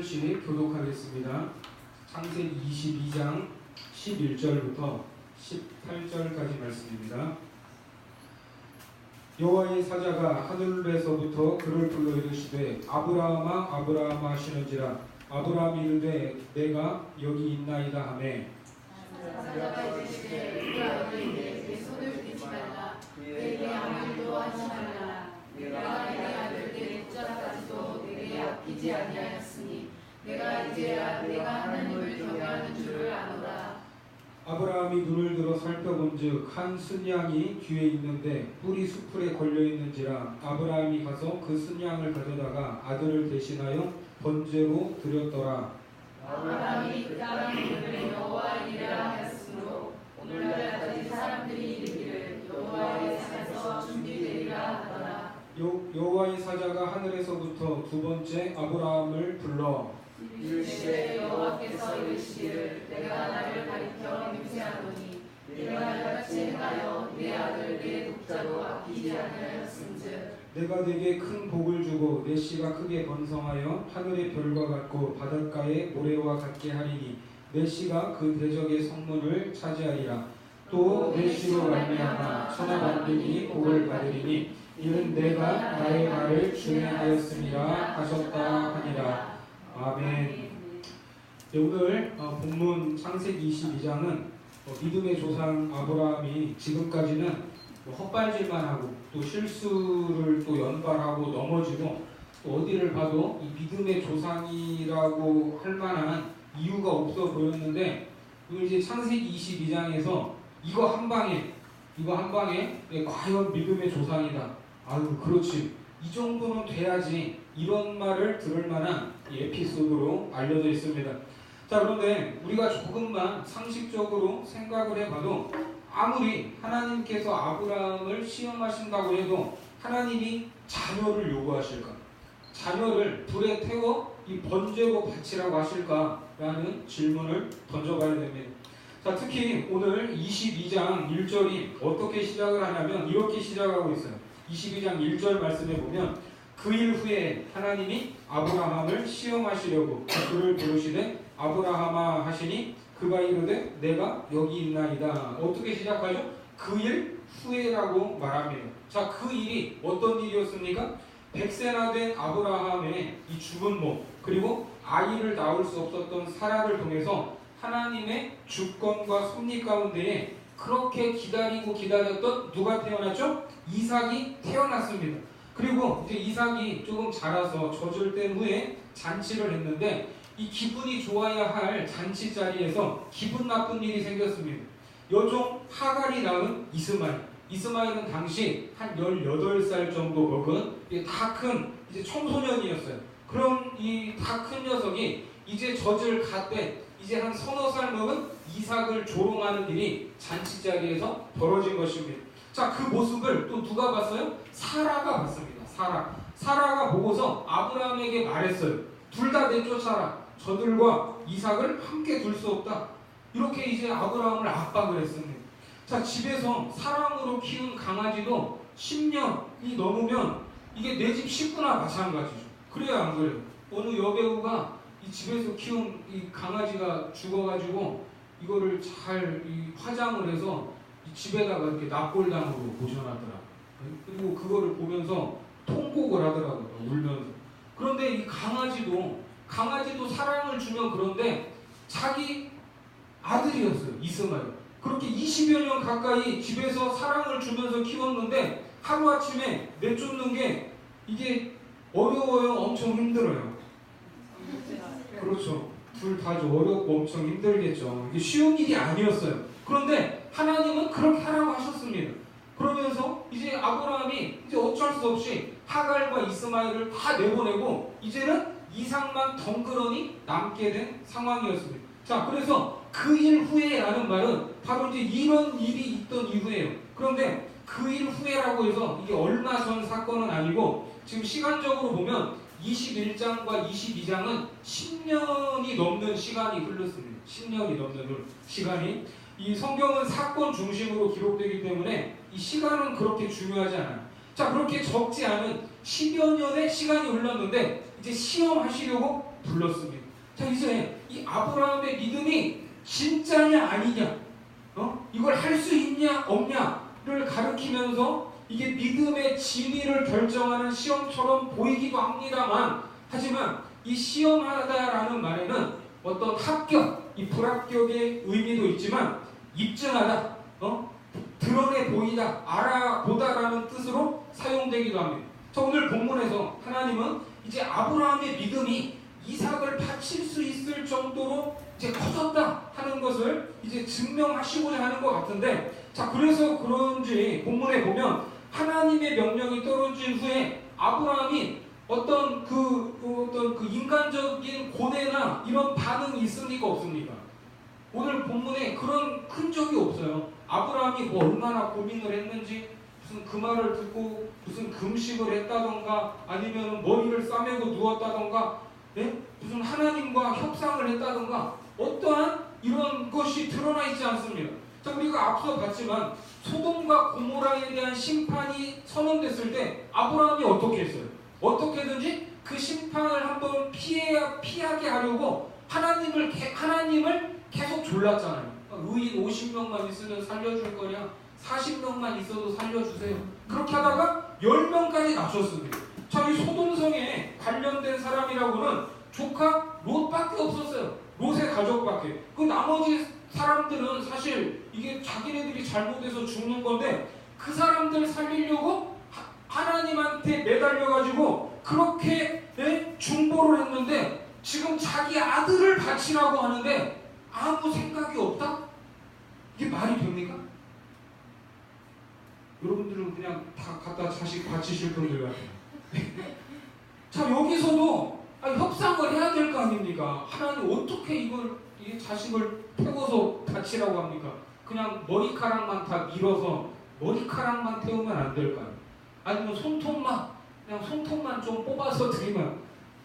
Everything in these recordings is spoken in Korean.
같이 교독하겠습니다. 창세기 22장 11절부터 18절까지 말씀입니다. 여호와의 사자가 하늘에서부터 그를 불러 이르시되 아브라함아 아브라함아 하시는지라. 아브라함이 이르되 내가 여기 있나이다 하매 사자가 이르시되 우리가 여기 있네 내 손을 떼지 말라 내게 아무 일도 하지 말라 내가 내 아들 내 목자까지도 내게 아끼지 아니하였으니 내가 이제야 내가 하나님을 경외하는 줄을 아노라. 아브라함이 눈을 들어 살펴본즉 한 순양이 뒤에 있는데 뿔이 수풀에 걸려있는지라. 아브라함이 가서 그 순양을 가져다가 아들을 대신하여 번제로 드렸더라. 아브라함이 그 땅 이름을 여호와이라 하였으므로 오늘날까지 사람들이 이르기를 여호와의 산에서 준비되리라 하더라. 여호와의 사자가 하늘에서부터 두 번째 아브라함을 불러 이르시되 여호와께서 이르시기를 내가 나를 가리켜 맹세하노니 내가 이같이 행하여 내 아들 내 독자도 아끼지 아니하였음즉 내가 네게 큰 복을 주고 내 씨가 크게 번성하여 하늘의 별과 같고 바닷가의 모래와 같게 하리니 내 씨가 그 대적의 성문을 차지하리라. 또 내 씨로 말미암아 천하 만민이 복을 받으리니 이는 내가 나의 말을 준행하였음이라 하셨다 하니라. 아멘. 네, 오늘 본문 창세기 22장은 믿음의 조상 아브라함이 지금까지는 헛발질만 하고 또 실수를 또 연발하고 넘어지고 또 어디를 봐도 이 믿음의 조상이라고 할 만한 이유가 없어 보였는데, 오늘 이제 창세기 22장에서 이거 한 방에 과연 믿음의 조상이다. 아유 그렇지, 이 정도는 돼야지, 이런 말을 들을 만한 에피소드로 알려져 있습니다. 자, 그런데 우리가 조금만 상식적으로 생각을 해봐도 아무리 하나님께서 아브라함을 시험하신다고 해도 하나님이 자녀를 요구하실까? 자녀를 불에 태워 이 번제로 바치라고 하실까라는 질문을 던져봐야 됩니다. 자, 특히 오늘 22장 1절이 어떻게 시작을 하냐면 이렇게 시작하고 있어요. 22장 1절 말씀에 보면 그 일 후에 하나님이 아브라함을 시험하시려고 그를 부르시되 아브라함아 하시니 그가 이르되 내가 여기 있나이다. 어떻게 시작하죠? 그 일 후에라고 말합니다. 자, 그 일이 어떤 일이었습니까? 100세나 된 아브라함의 이 죽은 몸, 그리고 아이를 낳을 수 없었던 사라를 통해서 하나님의 주권과 섭리 가운데에 그렇게 기다리고 기다렸던 누가 태어났죠? 이삭이 태어났습니다. 그리고 이제 이삭이 조금 자라서 젖을 뗀 후에 잔치를 했는데 이 기분이 좋아야 할 잔치 자리에서 기분 나쁜 일이 생겼습니다. 여종 하갈이 낳은 이스마엘은 당시 한 18살 정도 먹은 다 큰 이제 청소년이었어요. 그럼 이 다 큰 녀석이 이제 젖을 갓대 이제 한 서너 살 먹은 이삭을 조롱하는 일이 잔치 자리에서 벌어진 것입니다. 자, 그 모습을 또 누가 봤어요? 사라가 봤습니다. 사라가 보고서 아브라함에게 말했어요. 둘 다 내쫓아라. 저들과 이삭을 함께 둘 수 없다. 이렇게 이제 아브라함을 압박을 했습니다. 자, 집에서 사랑으로 키운 강아지도 10년이 넘으면 이게 내 집 식구나 마찬가지죠. 그래요, 안 그래요? 어느 여배우가 이 집에서 키운 이 강아지가 죽어가지고 이거를 잘 화장을 해서 이 집에다가 이렇게 납골당으로 모셔놨더라고요. 그리고 그거를 보면서 통곡을 하더라고요, 울면서. 그런데 이 강아지도 사랑을 주면 그런데 자기 아들이었어요, 이스마엘. 그렇게 20여 년 가까이 집에서 사랑을 주면서 키웠는데 하루아침에 내쫓는 게 이게 어려워요, 엄청 힘들어요. 그렇죠. 둘 다 어렵고 엄청 힘들겠죠. 이게 쉬운 일이 아니었어요. 그런데 하나님은 그렇게 하라고 하셨습니다. 그러면서 이제 아브라함이 이제 어쩔 수 없이 하갈과 이스마엘을 다 내보내고 이제는 이삭만 덩그러니 남게 된 상황이었습니다. 자, 그래서 그 일 후에라는 말은 바로 이제 이런 일이 있던 이후에요. 그런데 그 일 후에라고 해서 이게 얼마 전 사건은 아니고 지금 시간적으로 보면 21장과 22장은 10년이 넘는 시간이 흘렀습니다. 10년이 넘는 시간이. 이 성경은 사건 중심으로 기록되기 때문에 이 시간은 그렇게 중요하지 않아요. 자, 그렇게 적지 않은 10여 년의 시간이 흘렀는데 이제 시험하시려고 불렀습니다. 자, 이제 이 아브라함의 믿음이 진짜냐 아니냐, 이걸 할 수 있냐 없냐를 가르치면서 이게 믿음의 진위를 결정하는 시험처럼 보이기도 합니다만, 하지만 이 시험하다라는 말에는 어떤 합격, 이 불합격의 의미도 있지만 입증하다, 드러내 보이다, 알아보다라는 뜻으로 사용되기도 합니다. 자, 오늘 본문에서 하나님은 이제 아브라함의 믿음이 이삭을 바칠 수 있을 정도로 이제 커졌다 하는 것을 이제 증명하시고자 하는 것 같은데, 자, 그래서 그런지 본문에 보면 하나님의 명령이 떨어진 후에 아브라함이 어떤 그 인간적인 고뇌나 이런 반응이 있습니까 없습니까? 오늘 본문에 그런 흔적이 없어요. 아브라함이 뭐 얼마나 고민을 했는지, 무슨 그 말을 듣고 무슨 금식을 했다던가, 아니면 머리를 싸매고 누웠다던가, 무슨 하나님과 협상을 했다던가, 어떠한 이런 것이 드러나 있지 않습니다. 자, 우리가 앞서 봤지만 소돔과 고모라에 대한 심판이 선언됐을 때 아브라함이 어떻게 했어요? 어떻게든지 그 심판을 한번 피하게 하려고 하나님을 계속 졸랐잖아요. 의인 50명만 있으면 살려줄 거냐, 40명만 있어도 살려주세요. 그렇게 하다가 10명까지 낮췄습니다. 자, 이 소돔성에 관련된 사람이라고는 조카 롯밖에 없었어요. 롯의 가족밖에. 그 나머지 사람들은 사실 이게 자기네들이 잘못해서 죽는 건데, 그 사람들 살리려고 하나님한테 매달려가지고 그렇게 중보를 했는데, 지금 자기 아들을 바치라고 하는데 아무 생각이 없다? 이게 말이 됩니까? 여러분들은 그냥 다 갖다 자식 바치실 분들 같아요. 자, 여기서도 협상을 해야 될 거 아닙니까? 하나님 어떻게 이 자식을 태워서 바치라고 합니까? 그냥 머리카락만 다 밀어서 머리카락만 태우면 안 될까요? 아니면 그냥 손톱만 좀 뽑아서 드리면,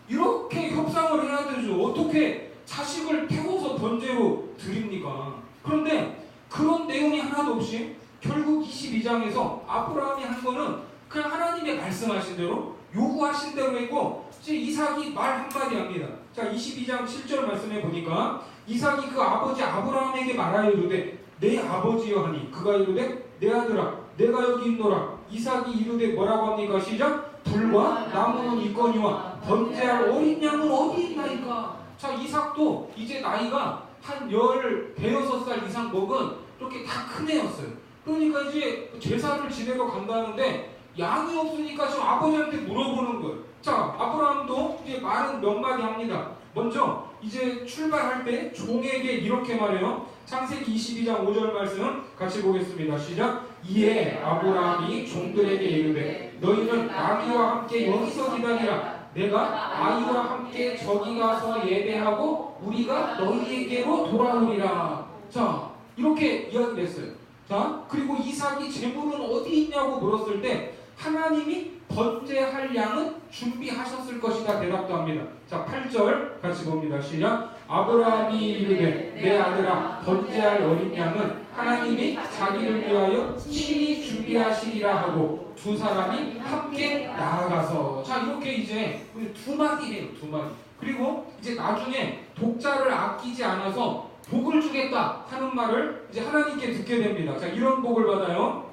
이렇게 협상을 해야 되죠. 어떻게 자식을 태워서 번제로 드립니까? 그런데 그런 내용이 하나도 없이 결국 22장에서 아브라함이 한 거는 그냥 하나님의 말씀하신 대로, 요구하신 대로 했고, 이제 이삭이 말 한마디 합니다. 자, 22장 7절 말씀해 보니까 이삭이 그 아버지 아브라함에게 말하여 이르되 내 아버지여 하니, 그가 이르되 내 아들아 내가 여기 있노라. 이삭이 이르되 뭐라고 합니까? 시작. 불과 나무는 있거니와 번제할 어린 양은 어디 있나이까. 자, 이삭도 이제 나이가 한 16살 이상 먹은 이렇게 다 큰 애였어요. 그러니까 이제 제사를 지내러 간다는데 양이 없으니까 지금 아버지한테 물어보는 거예요. 자, 아브라함도 이제 말은 몇 마디 합니다. 먼저 이제 출발할 때 종에게 이렇게 말해요. 창세기 22장 5절 말씀 같이 보겠습니다. 시작. 이에 아브라함이 종들에게 이르되 너희는 나귀와 함께 여기서 기다리라. 내가 아이와 함께 저기 가서 예배하고 우리가 너희에게로 돌아오리라. 자, 이렇게 이야기를 했어요. 자, 그리고 이삭이 제물은 어디 있냐고 물었을 때 하나님이 번제할 양은 준비하셨을 것이다 대답도 합니다. 자, 8절 같이 봅니다. 시작. 아브라함이 이르되 내 아들아 번제할 어린 양은 하나님이 자기를 위하여 친히 준비하시리라 하고 두 사람이 함께 나아가서. 자, 이렇게 이제 두 마디 해요. 두 마디. 그리고 이제 나중에 독자를 아끼지 않아서 복을 주겠다 하는 말을 이제 하나님께 듣게 됩니다. 자, 이런 복을 받아요.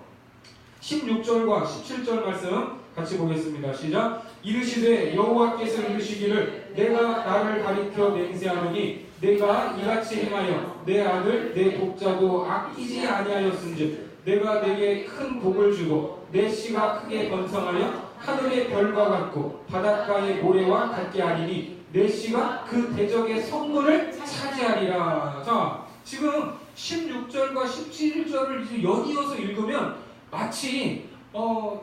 16절과 17절 말씀 같이 보겠습니다. 시작. 이르시되 여호와께서 이르시기를 내가 나를 가리켜 맹세하노니 내가 이같이 행하여 내 아들 내 독자도 아끼지 아니하였은즉 내가 내게 큰 복을 주고 내 씨가 크게 번성하여 하늘의 별과 같고 바닷가의 모래와 같게 하리니 내 씨가 그 대적의 성문을 차지하리라. 자, 지금 16절과 17절을 이제 연이어서 읽으면 마치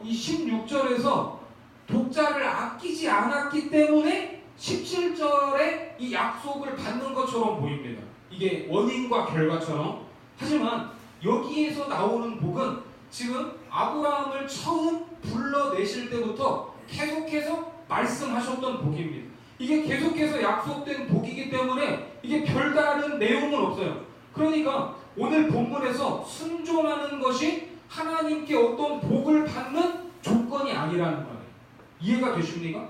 이 16절에서 독자를 아끼지 않았기 때문에 17절에 이 약속을 받는 것처럼 보입니다. 이게 원인과 결과처럼. 하지만 여기에서 나오는 복은 지금 아브라함을 처음 불러내실 때부터 계속해서 말씀하셨던 복입니다. 이게 계속해서 약속된 복이기 때문에 이게 별다른 내용은 없어요. 그러니까 오늘 본문에서 순종하는 것이 하나님께 어떤 복을 받는 조건이 아니라는 말이에요. 이해가 되십니까?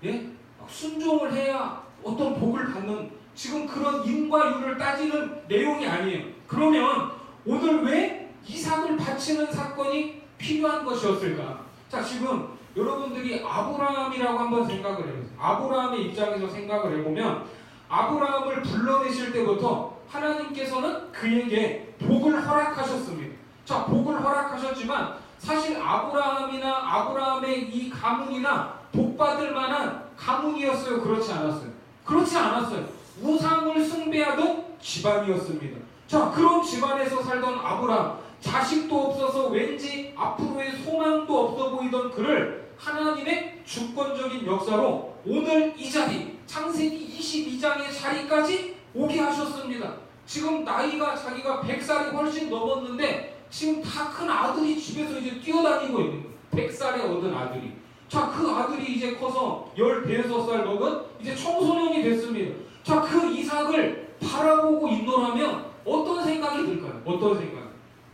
예? 순종을 해야 어떤 복을 받는 지금 그런 인과 유를 따지는 내용이 아니에요. 그러면 오늘 왜 이삭을 바치는 사건이 필요한 것이었을까? 자, 지금 여러분들이 아브라함이라고 한번 생각을 해보세요. 아브라함의 입장에서 생각을 해보면 아브라함을 불러내실 때부터 하나님께서는 그에게 복을 허락하셨습니다. 자, 복을 허락하셨지만 사실 아브라함이나 아브라함의 이 가문이나 복받을 만한 가문이었어요? 그렇지 않았어요? 그렇지 않았어요. 우상을 숭배하던 집안이었습니다. 자, 그런 집안에서 살던 아브라함, 자식도 없어서 왠지 앞으로의 소망도 없어 보이던 그를 하나님의 주권적인 역사로 오늘 이 자리, 창세기 22장의 자리까지 오게 하셨습니다. 지금 나이가 자기가 100살이 훨씬 넘었는데 지금 다 큰 아들이 집에서 이제 뛰어다니고 있는 거예요. 100살에 얻은 아들이. 자, 그 아들이 이제 커서 15살 먹은 이제 청소년이 됐습니다. 자, 그 이삭을 바라보고 있노라면 어떤 생각이 들까요? 어떤 생각?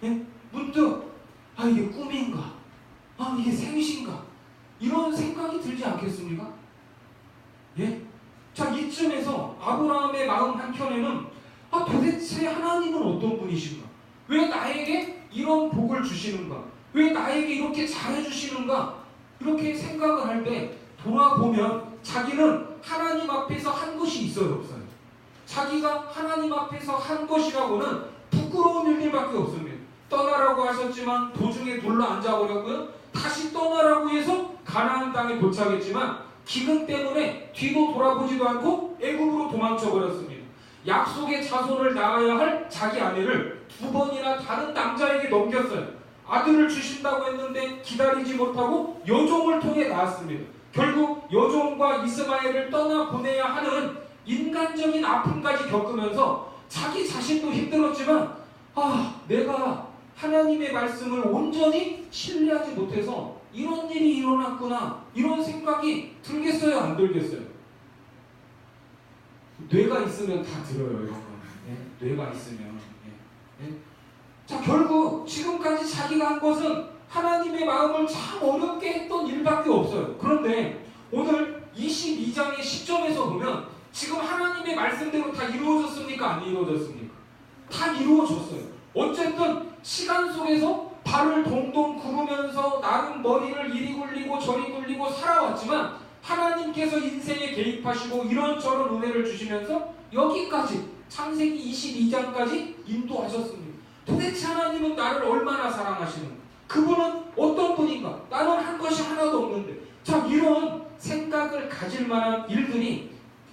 예? 문득 이게 꿈인가? 이게 생신가? 이런 생각이 들지 않겠습니까? 예? 자, 이쯤에서 아브라함의 마음 한켠에는 도대체 하나님은 어떤 분이신가? 왜 나에게 이런 복을 주시는가? 왜 나에게 이렇게 잘해주시는가? 이렇게 생각을 할 때 돌아보면 자기는 하나님 앞에서 한 것이 있어요, 없어요? 자기가 하나님 앞에서 한 것이라고는 부끄러운 일들밖에 없습니다. 떠나라고 하셨지만 도중에 눌러 앉아버렸고요. 다시 떠나라고 해서 가나안 땅에 도착했지만 기근 때문에 뒤도 돌아보지도 않고 애굽으로 도망쳐버렸습니다. 약속의 자손을 낳아야 할 자기 아내를 2번이나 다른 남자에게 넘겼어요. 아들을 주신다고 했는데 기다리지 못하고 여종을 통해 낳았습니다. 결국 여종과 이스마엘을 떠나보내야 하는 인간적인 아픔까지 겪으면서 자기 자신도 힘들었지만 내가 하나님의 말씀을 온전히 신뢰하지 못해서 이런 일이 일어났구나, 이런 생각이 들겠어요, 안 들겠어요? 뇌가 있으면 다 들어요, 여러분. 예? 뇌가 있으면. 예? 자, 결국 지금까지 자기가 한 것은 하나님의 마음을 참 어렵게 했던 일밖에 없어요. 그런데 오늘 22장의 시점에서 보면 지금 하나님의 말씀대로 다 이루어졌습니까? 안 이루어졌습니까? 다 이루어졌어요. 어쨌든 시간 속에서 발을 동동 구르면서 나름 머리를 이리 굴리고 저리 굴리고 살아왔지만 하나님께서 인생에 개입하시고 이런저런 은혜를 주시면서 여기까지 창세기 22장까지 인도하셨습니다. 도대체 하나님은 나를 얼마나 사랑하시는가? 그분은 어떤 분인가? 나는 한 것이 하나도 없는데. 자, 이런 생각을 가질 만한 일들이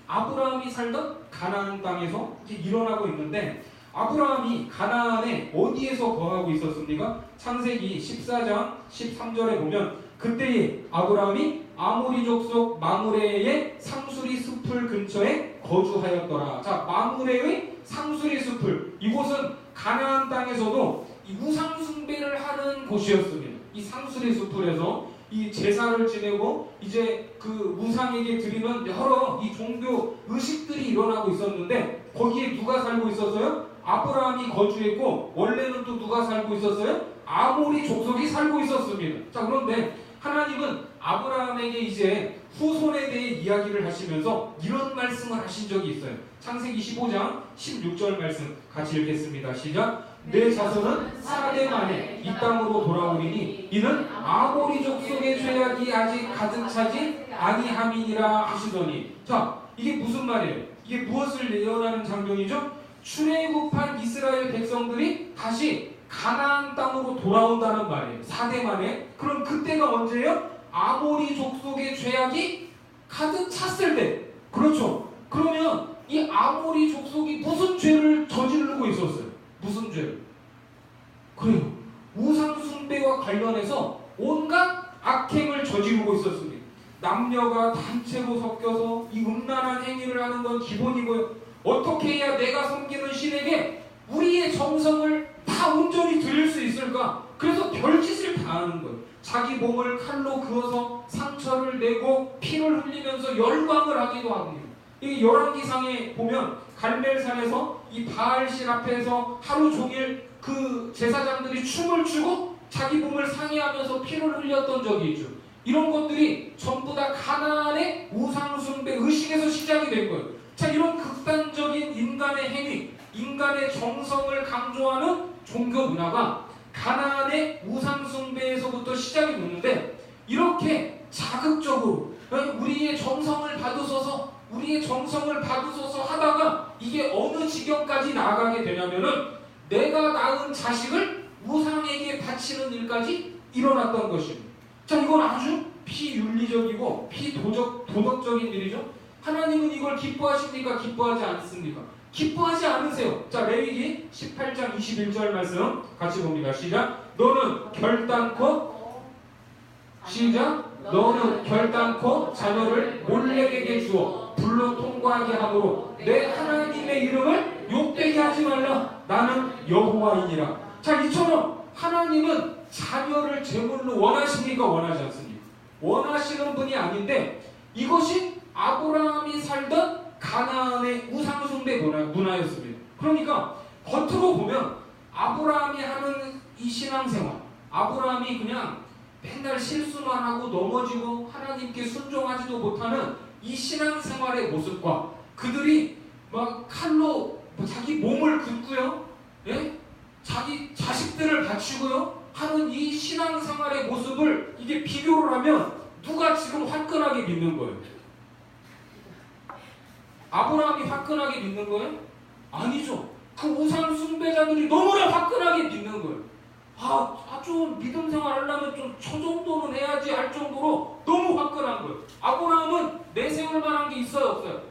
아브라함이 살던 가나안 땅에서 이제 일어나고 있는데 아브라함이 가나안에 어디에서 거하고 있었습니까? 창세기 14장 13절에 보면 그때에 아브라함이 아모리 족속 마므레의 상수리 숲을 근처에 거주하였더라. 자, 마므레의 상수리 숲을, 이곳은 가나안 땅에서도 이 우상 숭배를 하는 곳이었습니다. 이 상수리 숲을에서 이 제사를 지내고 이제 그 우상에게 드리는 여러 이 종교 의식들이 일어나고 있었는데 거기에 누가 살고 있었어요? 아브라함이 거주했고 원래는 또 누가 살고 있었어요? 아모리 족속이 살고 있었습니다. 자, 그런데 하나님은 아브라함에게 이제 후손에 대해 이야기를 하시면서 이런 말씀을 하신 적이 있어요. 창세기 15장 16절 말씀 같이 읽겠습니다. 시작. 내 자손은 4대 만에 이 땅으로 돌아오리니 이는 아모리 족속의 죄악이 아직 가득 차지 아니함이니라 하시더니. 자, 이게 무슨 말이에요? 이게 무엇을 예언하는 장면이죠? 출애굽한 이스라엘 백성들이 다시 가나안 땅으로 돌아온다는 말이에요. 4대 만에. 그럼 그때가 언제예요? 아모리 족속의 죄악이 가득 찼을 때. 그렇죠. 그러면 이 아모리 족속이 무슨 죄를 저지르고 있었어요? 무슨 죄를? 그래요. 우상 숭배와 관련해서 온갖 악행을 저지르고 있었습니다. 남녀가 단체로 섞여서 이 음란한 행위를 하는 건 기본이고요. 어떻게 해야 내가 섬기는 신에게 우리의 정성을 다 온전히 드릴 수 있을까? 그래서 별짓을 다 하는 거예요. 자기 몸을 칼로 그어서 상처를 내고 피를 흘리면서 열광을 하기도 합니다. 이 열왕기상에 보면 갈멜산에서 이 바알신 앞에서 하루 종일 그 제사장들이 춤을 추고 자기 몸을 상해하면서 피를 흘렸던 적이 있죠. 이런 것들이 전부 다 가나안의 우상숭배 의식에서 시작이 된 거예요. 자, 이런 극단적인 인간의 행위, 인간의 정성을 강조하는 종교 문화가 가나안의 우상숭배에서부터 시작이 됐는데, 이렇게 자극적으로 우리의 정성을 받으소서 하다가 이게 어느 지경까지 나아가게 되냐면은 내가 낳은 자식을 우상에게 바치는 일까지 일어났던 것입니다. 자, 이건 아주 비윤리적이고 비도덕적인 일이죠. 하나님은 이걸 기뻐하십니까? 기뻐하지 않습니까? 기뻐하지 않으세요. 자, 레위기 18장 21절 말씀 같이 봅니다. 시작. 너는 결단코 자녀를 몰렉에게 주어 불로 통과하게 하므로 내 하나님의 이름을 욕되게 하지 말라. 나는 여호와이니라. 자, 이처럼 하나님은 자녀를 제물로 원하십니까? 원하지 않습니까? 원하시는 분이 아닌데, 이것이 아브라함이 살던 가나안의 우상숭배 문화였습니다. 그러니까 겉으로 보면 아브라함이 하는 이 신앙생활, 아브라함이 그냥 맨날 실수만 하고 넘어지고 하나님께 순종하지도 못하는 이 신앙생활의 모습과 그들이 막 칼로 자기 몸을 긋고요, 예? 자기 자식들을 바치고요 하는 이 신앙생활의 모습을 이게 비교를 하면 누가 지금 화끈하게 믿는 거예요? 아브라함이 화끈하게 믿는 거예요? 아니죠. 그 우상 숭배자들이 너무나 화끈하게 믿는 거예요. 좀 믿음 생활 하려면 좀 저 정도는 해야지 할 정도로 너무 화끈한 거예요. 아브라함은 내세울 만한 게 있어요, 없어요?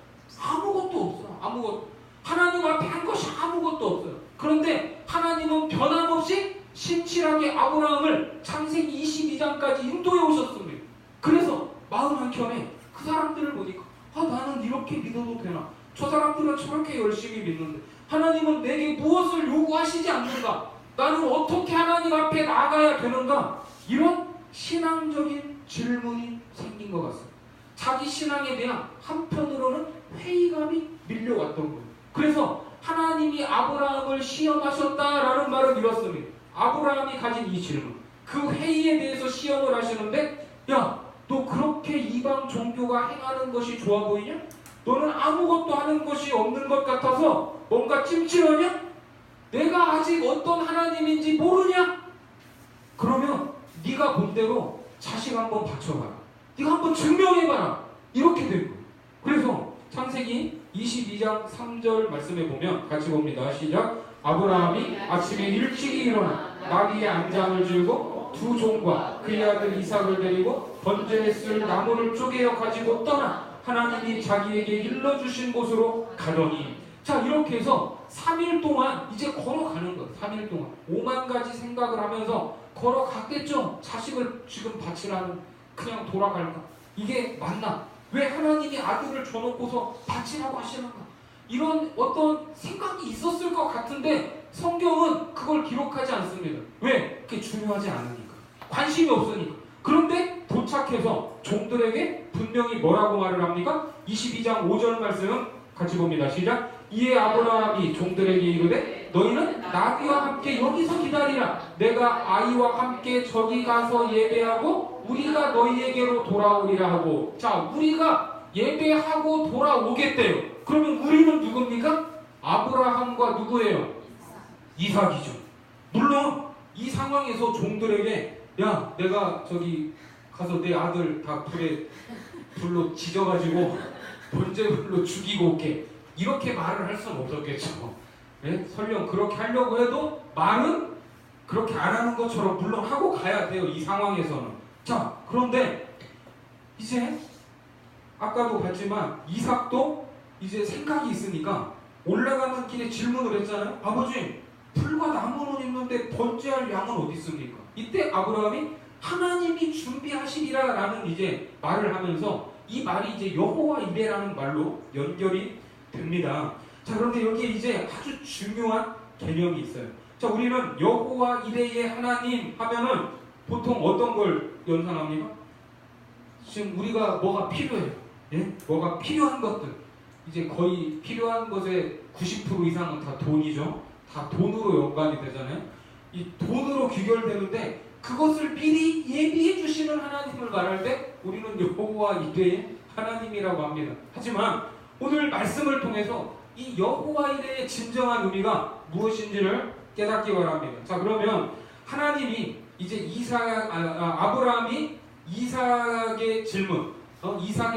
아무것도 없어요. 아무것도. 하나님 앞에 한 것이 아무것도 없어요. 그런데 하나님은 변함없이 신실하게 아브라함을 창세기 22장까지 인도해 오셨습니다. 그래서 마음 한켠에 그 사람들을 보니까 나는 이렇게 믿어도 되나? 저 사람들은 저렇게 열심히 믿는데 하나님은 내게 무엇을 요구하시지 않는가? 나는 어떻게 하나님 앞에 나아가야 되는가? 이런 신앙적인 질문이 생긴 것 같습니다. 자기 신앙에 대한 한편으로는 회의감이 밀려왔던 거예요. 그래서 하나님이 아브라함을 시험하셨다라는 말은 이렇습니다. 아브라함이 가진 이 질문, 그 회의에 대해서 시험을 하시는데, 야, 너 그렇게 이방 종교가 행하는 것이 좋아 보이냐? 너는 아무것도 하는 것이 없는 것 같아서 뭔가 찜찜하냐? 내가 아직 어떤 하나님인지 모르냐? 그러면 네가 본대로 자식 한번 바쳐봐라. 네가 한번 증명해봐라. 이렇게 된 거예요. 그래서 창세기 22장 3절 말씀에 보면 같이 봅니다. 시작. 아브라함이 아침에 일찍이 일어나 나귀의 안장을 들고 두 종과 그의 아들 이삭을 데리고 번제에 쓸 나무를 쪼개어 가지고 떠나 하나님이 자기에게 일러주신 곳으로 가더니, 자, 이렇게 해서 3일 동안 이제 걸어가는 거예요. 3일 동안 5만 가지 생각을 하면서 걸어갔겠죠. 자식을 지금 바치라는, 그냥 돌아갈까? 이게 맞나? 왜 하나님이 아들을 줘놓고서 바치라고 하시는가? 이런 어떤 생각이 있었을 것 같은데 성경은 그걸 기록하지 않습니다. 왜? 그게 중요하지 않으니까. 관심이 없으니까. 그런데 도착해서 종들에게 분명히 뭐라고 말을 합니까? 22장 5절 말씀은 같이 봅니다. 시작. 이에 아브라함이 종들에게 이르되 너희는 나귀와 함께 여기서 기다리라. 내가 아이와 함께 저기 가서 예배하고 우리가 너희에게로 돌아오리라 하고. 자, 우리가 예배하고 돌아오겠대요. 그러면 우리는 누굽니까? 아브라함과 누구예요? 이삭이죠. 물론 이 상황에서 종들에게 야, 내가 저기 가서 내 아들 다 불로 지져가지고 번제물로 죽이고 올게, 이렇게 말을 할 수는 없었겠죠. 네? 설령 그렇게 하려고 해도 말은 그렇게 안 하는 것처럼 물론 하고 가야 돼요. 이 상황에서는. 자, 그런데 이제 아까도 봤지만 이삭도 이제 생각이 있으니까 올라가는 길에 질문을 했잖아요. 아버지, 풀과 나무는 있는데 번제할 양은 어디 있습니까? 이때 아브라함이 하나님이 준비하시리라 라는 이제 말을 하면서 이 말이 이제 여호와 이레라는 말로 연결이 됩니다. 자, 그런데 여기에 이제 아주 중요한 개념이 있어요. 자, 우리는 여호와 이레의 하나님 하면은 보통 어떤 걸 연상합니까? 지금 우리가 뭐가 필요해요. 예? 뭐가 필요한 것들. 이제 거의 필요한 것의 90% 이상은 다 돈이죠. 다 돈으로 연관이 되잖아요. 이 돈으로 귀결되는데 그것을 미리 예비해 주시는 하나님을 말할 때 우리는 여호와 이레의 하나님이라고 합니다. 하지만 오늘 말씀을 통해서 이 여호와 이레의 진정한 의미가 무엇인지를 깨닫기 바랍니다. 자, 그러면 하나님이 이제 아브라함이 이삭의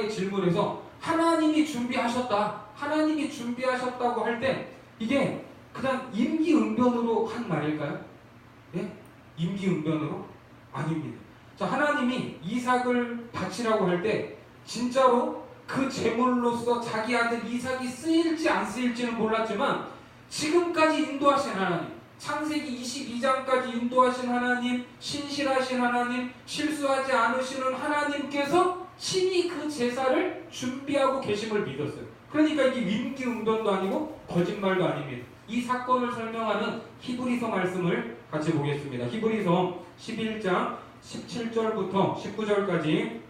질문에서 하나님이 준비하셨다고 할 때 이게 그냥 임기응변으로 한 말일까요? 예? 임기응변으로? 아닙니다. 자, 하나님이 이삭을 바치라고 할 때 진짜로 그 제물로서 자기 아들 이삭이 쓰일지 안 쓰일지는 몰랐지만 지금까지 인도하신 하나님, 창세기 22장까지 인도하신 하나님, 신실하신 하나님, 실수하지 않으시는 하나님께서 친히 그 제사를 준비하고 계심을 믿었어요. 그러니까 이게 임기응변도 아니고 거짓말도 아닙니다. 이 사건을 설명하는 히브리서 말씀을 같이 보겠습니다. 히브리서 11장 17절부터 19절까지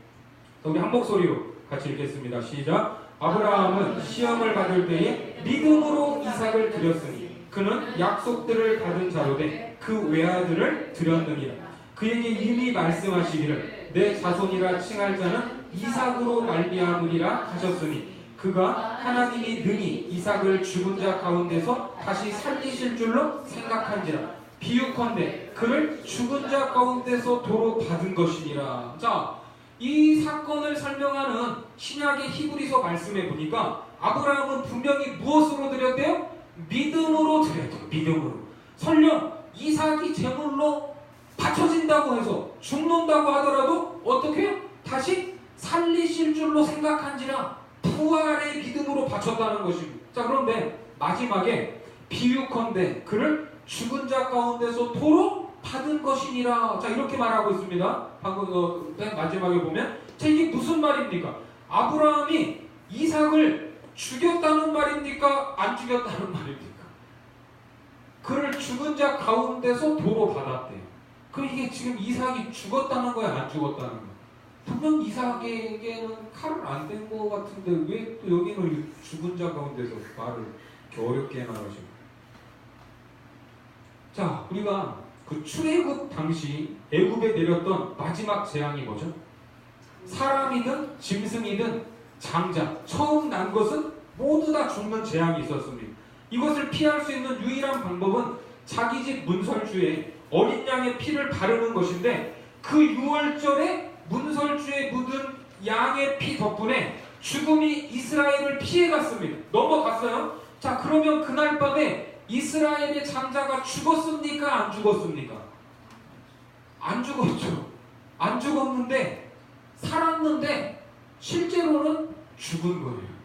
우리 한 목소리로 같이 읽겠습니다. 시작. 아브라함은 시험을 받을 때에 믿음으로 이삭을 드렸으니 그는 약속들을 받은 자로되 그 외아들을 드렸느니라. 그에게 이미 말씀하시기를 내 자손이라 칭할 자는 이삭으로 말미암으리라 하셨으니 그가 하나님이 능히 이삭을 죽은 자 가운데서 다시 살리실 줄로 생각한지라. 비유컨대 그를 죽은 자 가운데서 도로 받은 것이니라. 자, 이 사건을 설명하는 신약의 히브리서 말씀에 보니까 아브라함은 분명히 무엇으로 드렸대요? 믿음으로 드렸대요. 믿음으로. 설령 이삭이 제물로 바쳐진다고 해서 죽는다고 하더라도 어떻게 해요? 다시 살리실 줄로 생각한지라 부활의 믿음으로 바쳤다는 것입니다. 자, 그런데 마지막에 비유컨대 그를 죽은 자 가운데서 도로 받은 것이니라. 자, 이렇게 말하고 있습니다. 방금 맨 마지막에 보면 자, 이게 무슨 말입니까? 아브라함이 이삭을 죽였다는 말입니까? 안 죽였다는 말입니까? 그를 죽은 자 가운데서 도로 받았대요. 그럼 이게 지금 이삭이 죽었다는 거야, 안 죽었다는 거야? 분명 이삭에게는 칼을 안 댄 것 같은데 왜 또 여기는 죽은 자 가운데서 말을 이렇게 어렵게 해나가시고. 자, 우리가 그 출애굽 당시 애굽에 내렸던 마지막 재앙이 뭐죠? 사람이든 짐승이든 장자, 처음 난 것은 모두 다 죽는 재앙이 있었습니다. 이것을 피할 수 있는 유일한 방법은 자기 집 문설주에 어린 양의 피를 바르는 것인데 그 유월절에 문설주에 묻은 양의 피 덕분에 죽음이 이스라엘을 피해갔습니다. 넘어갔어요. 자, 그러면 그날 밤에 이스라엘의 장자가 죽었습니까? 안 죽었습니까? 안 죽었죠. 안 죽었는데 살았는데 실제로는 죽은 거예요.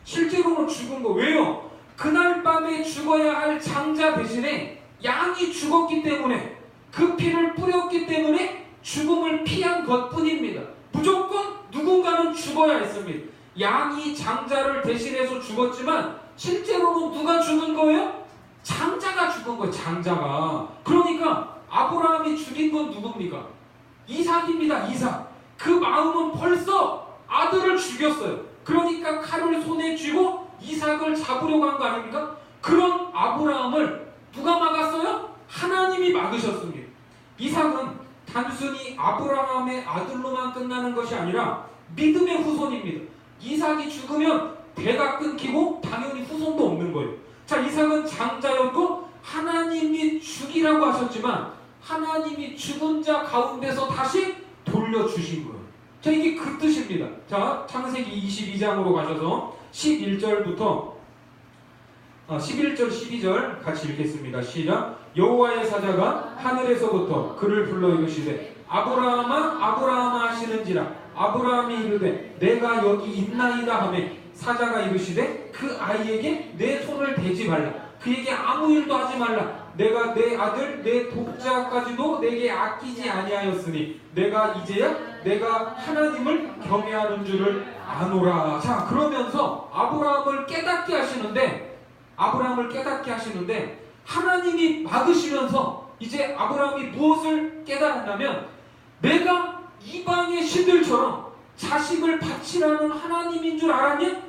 실제로는 죽은 거. 왜요? 그날 밤에 죽어야 할 장자 대신에 양이 죽었기 때문에 그 피를 뿌렸기 때문에 죽음을 피한 것뿐입니다. 무조건 누군가는 죽어야 했습니다. 양이 장자를 대신해서 죽었지만 실제로는 누가 죽은 거예요? 장자가 죽은 거예요. 장자가. 그러니까 아브라함이 죽인 건 누굽니까? 이삭입니다. 이삭. 그 마음은 벌써 아들을 죽였어요. 그러니까 칼을 손에 쥐고 이삭을 잡으려고 한 거 아닙니까? 그런 아브라함을 누가 막았어요? 하나님이 막으셨습니다. 이삭은 단순히 아브라함의 아들로만 끝나는 것이 아니라 믿음의 후손입니다. 이삭이 죽으면 대가 끊기고 당연히 후손도 없는 거예요. 자, 이삭은 장자였고 하나님이 죽이라고 하셨지만 하나님이 죽은 자 가운데서 다시 돌려주신 거예요. 자, 이게 그 뜻입니다. 자, 창세기 22장으로 가셔서 11절부터 11절 12절 같이 읽겠습니다. 시작. 여호와의 사자가 하늘에서부터 그를 불러 이르시되 아브라함아 아브라함아 하시는지라. 아브라함이 이르되 내가 여기 있나이다 하매 사자가 이르시되 그 아이에게 내 손을 대지 말라. 그에게 아무 일도 하지 말라. 내가 내 아들 내 독자까지도 내게 아끼지 아니하였으니 내가 이제야 내가 하나님을 경외하는 줄을 아노라. 자, 그러면서 아브라함을 깨닫게 하시는데 하나님이 막으시면서 이제 아브라함이 무엇을 깨달았냐면 내가 이방의 신들처럼 자식을 바치라는 하나님인 줄 알았냐?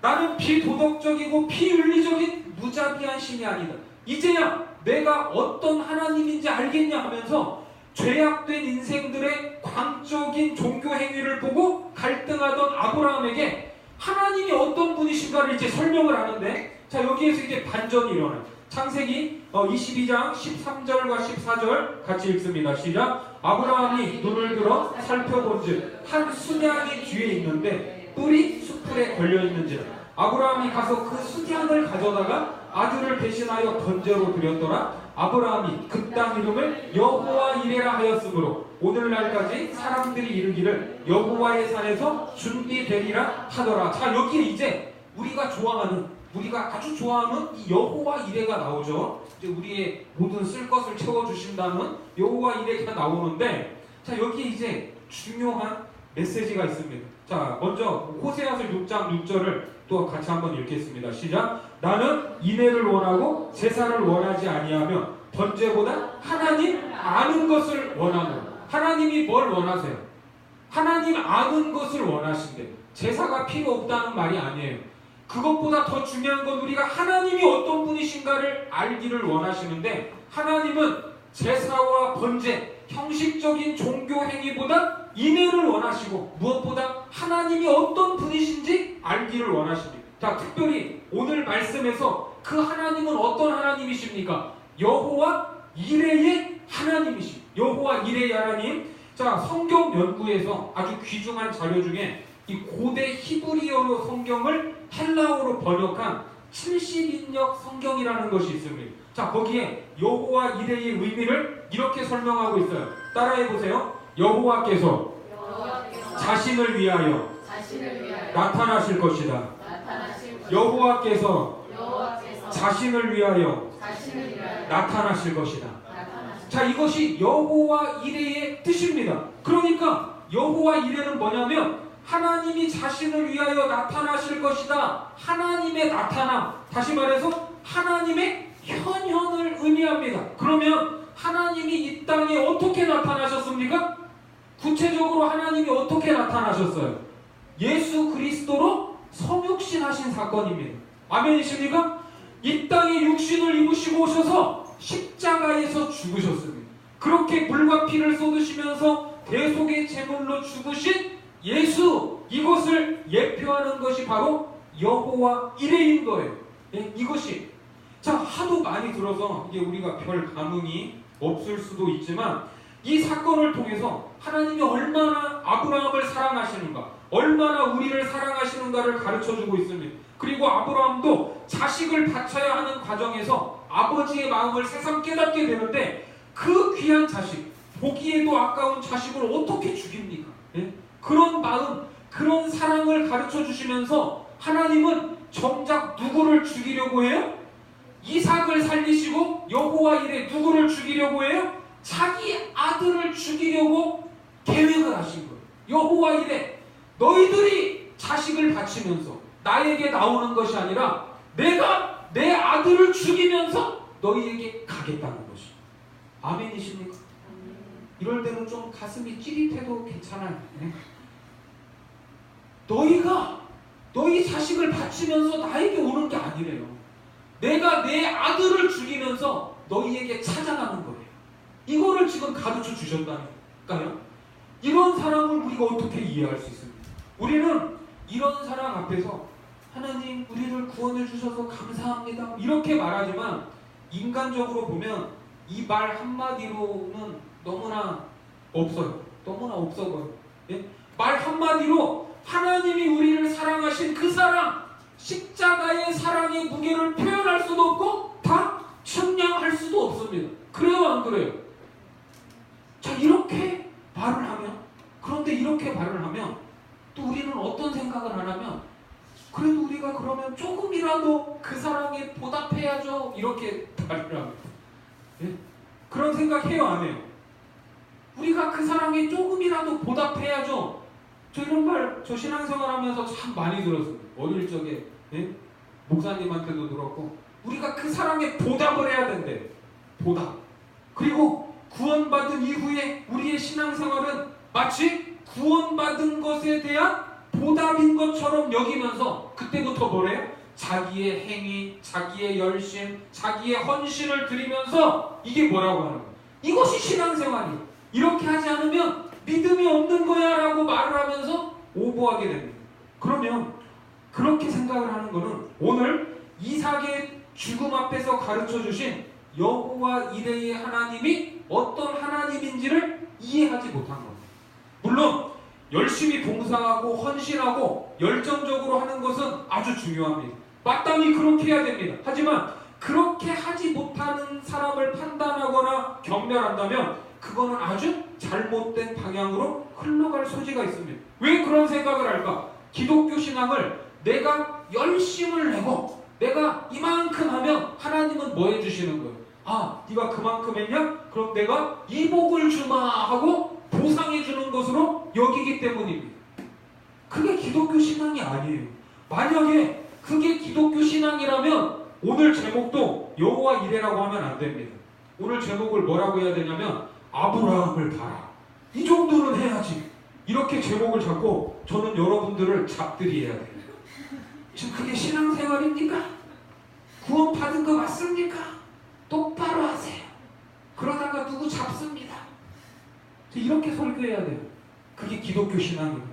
나는 비도덕적이고 비윤리적인 무자비한 신이 아니다. 이제야 내가 어떤 하나님인지 알겠냐 하면서 죄악된 인생들의 광적인 종교 행위를 보고 갈등하던 아브라함에게 하나님이 어떤 분이신가를 이제 설명을 하는데, 자, 여기에서 이제 반전이 일어나요. 창세기 22장 13절과 14절 같이 읽습니다. 시작. 아브라함이 눈을 들어 살펴본즉 한 순양이 뒤에 있는데 뿔이 숫풀에 걸려있는지라. 아브라함이 가서 그 순양을 가져다가 아들을 대신하여 번제로 드렸더라. 아브라함이 그 땅 이름을 여호와 이레라 하였으므로 오늘날까지 사람들이 이르기를 여호와의 산에서 준비되리라 하더라. 자, 여기에 이제 우리가 아주 좋아하는 이 여호와 이레가 나오죠. 이제 우리의 모든 쓸 것을 채워주신다는 여호와 이레가 나오는데, 자, 여기에 이제 중요한 메시지가 있습니다. 자, 먼저 호세아서 6장 6절을 또 같이 한번 읽겠습니다. 시작. 나는 인애를 원하고 제사를 원하지 아니하며 번제보다 하나님 아는 것을 원하노. 하나님이 뭘 원하세요? 하나님 아는 것을 원하신대. 제사가 필요 없다는 말이 아니에요. 그것보다 더 중요한 건 우리가 하나님이 어떤 분이신가를 알기를 원하시는데, 하나님은 제사와 번제, 형식적인 종교 행위보다 인애를 원하시고 무엇보다 하나님이 어떤 분이신지 알기를 원하십니다. 자, 특별히 오늘 말씀에서 그 하나님은 어떤 하나님이십니까? 여호와 이레의 하나님이십니다. 여호와 이레의 하나님. 자, 성경 연구에서 아주 귀중한 자료 중에 이 고대 히브리어로 성경을 헬라어로 번역한 70인역 성경이라는 것이 있습니다. 자, 거기에 여호와 이레의 의미를 이렇게 설명하고 있어요. 따라해 보세요. 여호와께서 자신을 위하여 나타나실 것이다. 여호와께서 자신을 위하여 나타나실 것이다. 자, 이것이 여호와 이레의 뜻입니다. 그러니까 여호와 이레는 뭐냐면 하나님이 자신을 위하여 나타나실 것이다. 하나님의 나타남, 다시 말해서 하나님의 현현을 의미합니다. 그러면 하나님이 이 땅에 어떻게 나타나셨습니까? 구체적으로 하나님이 어떻게 나타나셨어요? 예수 그리스도로 성육신 하신 사건입니다. 아멘이십니까? 이 땅에 육신을 입으시고 오셔서 십자가에서 죽으셨습니다. 그렇게 물과 피를 쏟으시면서 대속의 제물로 죽으신 예수, 이것을 예표하는 것이 바로 여호와 이레인 거예요. 네? 이것이, 자, 하도 많이 들어서 이게 우리가 별 감흥이 없을 수도 있지만, 이 사건을 통해서 하나님이 얼마나 아브라함을 사랑하시는가, 얼마나 우리를 사랑하시는가를 가르쳐주고 있습니다. 그리고 아브라함도 자식을 바쳐야 하는 과정에서 아버지의 마음을 새삼 깨닫게 되는데, 그 귀한 자식, 보기에도 아까운 자식을 어떻게 죽입니까? 네? 그런 마음, 그런 사랑을 가르쳐 주시면서 하나님은 정작 누구를 죽이려고 해요? 이삭을 살리시고 여호와 이레 누구를 죽이려고 해요? 자기 아들을 죽이려고 계획을 하신 거예요. 여호와 이레, 너희들이 자식을 바치면서 나에게 나오는 것이 아니라 내가 내 아들을 죽이면서 너희에게 가겠다는 것이. 아멘이십니까? 이럴 때는 좀 가슴이 찌릿해도 괜찮아요. 네? 너희 자식을 바치면서 나에게 오는 게 아니래요. 내가 내 아들을 죽이면서 너희에게 찾아가는 거예요. 이거를 지금 가르쳐 주셨다니까요. 이런 사랑을 우리가 어떻게 이해할 수 있습니까? 우리는 이런 사랑 앞에서 하나님 우리를 구원해 주셔서 감사합니다 이렇게 말하지만, 인간적으로 보면 이 말 한마디로는 너무나 없어요. 너무나 없어 보여요. 예? 말 한마디로 하나님이 우리를 사랑하신 그 사랑, 십자가의 사랑의 무게를 표현할 수도 없고 다 측량할 수도 없습니다. 그래요, 안 그래요? 자, 이렇게 말을 하면, 그런데 이렇게 말을 하면 또 우리는 어떤 생각을 하냐면, 그래도 우리가 그러면 조금이라도 그 사랑에 보답해야죠, 이렇게 말을 합니다. 예? 그런 생각해요, 안 해요? 우리가 그 사랑에 조금이라도 보답해야죠. 저 이런 말, 저 신앙생활 하면서 참 많이 들었어요. 어릴 적에, 예? 목사님한테도 들었고, 우리가 그 사랑에 보답을 해야 된대. 보답. 그리고 구원받은 이후에 우리의 신앙생활은 마치 구원받은 것에 대한 보답인 것처럼 여기면서, 그때부터 뭐래요? 자기의 행위, 자기의 열심, 자기의 헌신을 드리면서, 이게 뭐라고 하는 거예요? 이것이 신앙생활이에요. 이렇게 하지 않으면 믿음이 없는 거야 라고 말을 하면서 오보하게 됩니다. 그러면 그렇게 생각을 하는 것은 오늘 이삭의 죽음 앞에서 가르쳐 주신 여호와 이레의 하나님이 어떤 하나님인지를 이해하지 못한 겁니다. 물론 열심히 봉사하고 헌신하고 열정적으로 하는 것은 아주 중요합니다. 마땅히 그렇게 해야 됩니다. 하지만 그렇게 하지 못하는 사람을 판단하거나 경멸한다면 그거는 아주 잘못된 방향으로 흘러갈 소지가 있습니다. 왜 그런 생각을 할까? 기독교 신앙을 내가 열심을 내고 내가 이만큼 하면 하나님은 뭐 해주시는 거예요? 아, 네가 그만큼 했냐? 그럼 내가 이 복을 주마 하고 보상해 주는 것으로 여기기 때문입니다. 그게 기독교 신앙이 아니에요. 만약에 그게 기독교 신앙이라면 오늘 제목도 여호와 이레라고 하면 안 됩니다. 오늘 제목을 뭐라고 해야 되냐면 아브라함을 봐라. 이 정도는 해야지. 이렇게 제목을 잡고 저는 여러분들을 잡들이해야 돼요. 지금 그게 신앙생활입니까? 구원 받은 거 맞습니까? 똑바로 하세요. 그러다가 누구 잡습니다. 이렇게 설교해야 돼요. 그게 기독교 신앙입니다.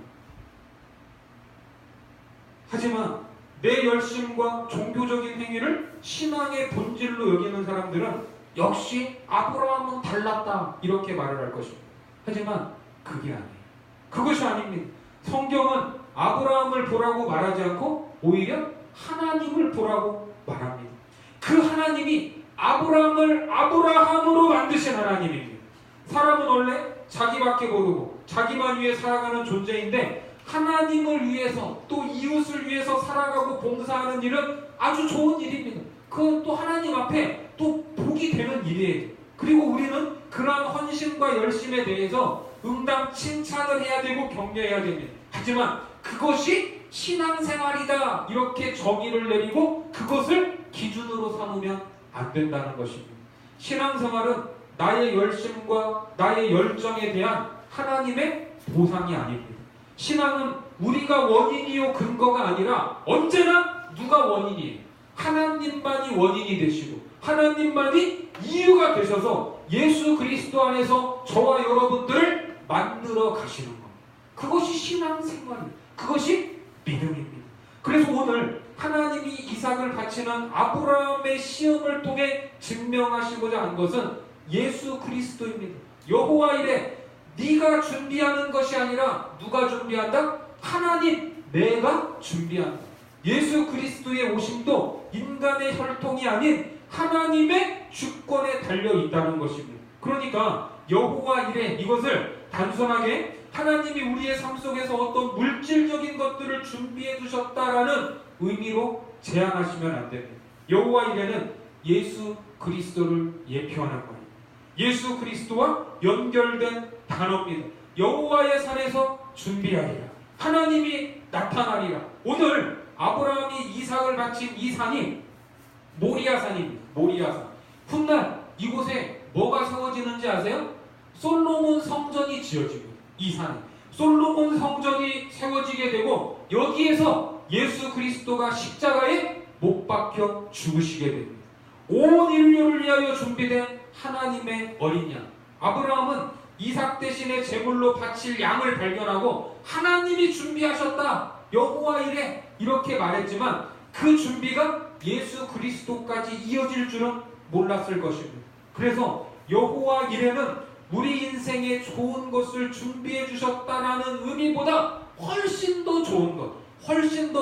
하지만 내 열심과 종교적인 행위를 신앙의 본질로 여기는 사람들은 역시 아브라함은 달랐다 이렇게 말을 할 것입니다. 하지만 그게 아니에요. 그것이 아닙니다. 성경은 아브라함을 보라고 말하지 않고 오히려 하나님을 보라고 말합니다. 그 하나님이 아브라함을 아브라함으로 만드신 하나님입니다. 사람은 원래 자기밖에 모르고 자기만 위해 살아가는 존재인데 하나님을 위해서 또 이웃을 위해서 살아가고 봉사하는 일은 아주 좋은 일입니다. 그건 또 하나님 앞에 또 복이 되는 일이에요. 그리고 우리는 그러한 헌신과 열심에 대해서 응당 칭찬을 해야 되고 격려해야 됩니다. 하지만 그것이 신앙생활이다 이렇게 정의를 내리고 그것을 기준으로 삼으면 안 된다는 것입니다. 신앙생활은 나의 열심과 나의 열정에 대한 하나님의 보상이 아닙니다. 신앙은 우리가 원인이요 근거가 아니라 언제나 누가 원인이에요? 하나님만이 원인이 되시고 하나님만이 이유가 되셔서 예수 그리스도 안에서 저와 여러분들을 만들어 가시는 겁니다. 그것이 신앙생활입니다. 그것이 믿음입니다. 그래서 오늘 하나님이 이삭을 바치는 아브라함의 시험을 통해 증명하시고자 한 것은 예수 그리스도입니다. 여호와 이레 네가 준비하는 것이 아니라 누가 준비한다? 하나님 내가 준비한다. 예수 그리스도의 오심도 인간의 혈통이 아닌 하나님의 주권에 달려 있다는 것입니다. 그러니까 여호와 이레 이것을 단순하게 하나님이 우리의 삶 속에서 어떤 물질적인 것들을 준비해 두셨다라는 의미로 제한하시면 안 됩니다. 여호와 이레는 예수 그리스도를 예표하는 겁니다. 예수 그리스도와 연결된 단어입니다. 여호와의 산에서 준비하리라. 하나님이 나타나리라. 오늘 아브라함이 이삭을 바친 이 산이 모리아산입니다. 모리아산. 훗날 이곳에 뭐가 세워지는지 아세요? 솔로몬 성전이 지어지고 이 산에 솔로몬 성전이 세워지게 되고 여기에서 예수 그리스도가 십자가에 못 박혀 죽으시게 됩니다. 온 인류를 위하여 준비된 하나님의 어린 양. 아브라함은 이삭 대신에 제물로 바칠 양을 발견하고 하나님이 준비하셨다. 여호와 이레 이렇게 말했지만 그 준비가 예수 그리스도까지 이어질 줄은 몰랐을 것입니다. 그래서 여호와 이레는 우리 인생에 좋은 것을 준비해 주셨다라는 의미보다 훨씬 더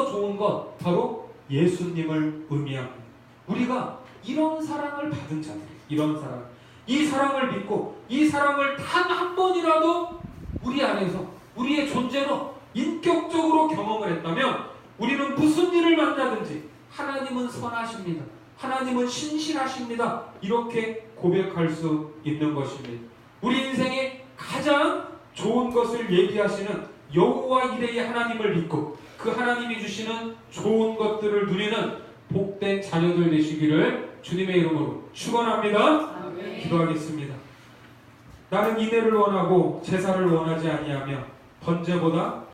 좋은 것 바로 예수님을 의미합니다. 우리가 이런 사랑을 받은 자들, 이런 사랑, 이 사랑을 믿고 이 사랑을 단 한 번이라도 우리 안에서 우리의 존재로 인격적으로 경험을 했다면 우리는 무슨 일을 만나든지 하나님은 선하십니다. 하나님은 신실하십니다. 이렇게 고백할 수 있는 것입니다. 우리 인생에 가장 좋은 것을 얘기하시는 여호와 이레의 하나님을 믿고 그 하나님이 주시는 좋은 것들을 누리는 복된 자녀들 되시기를 주님의 이름으로 축원합니다. 기도하겠습니다. 나는 인애를 원하고 제사를 원하지 아니하며 번제보다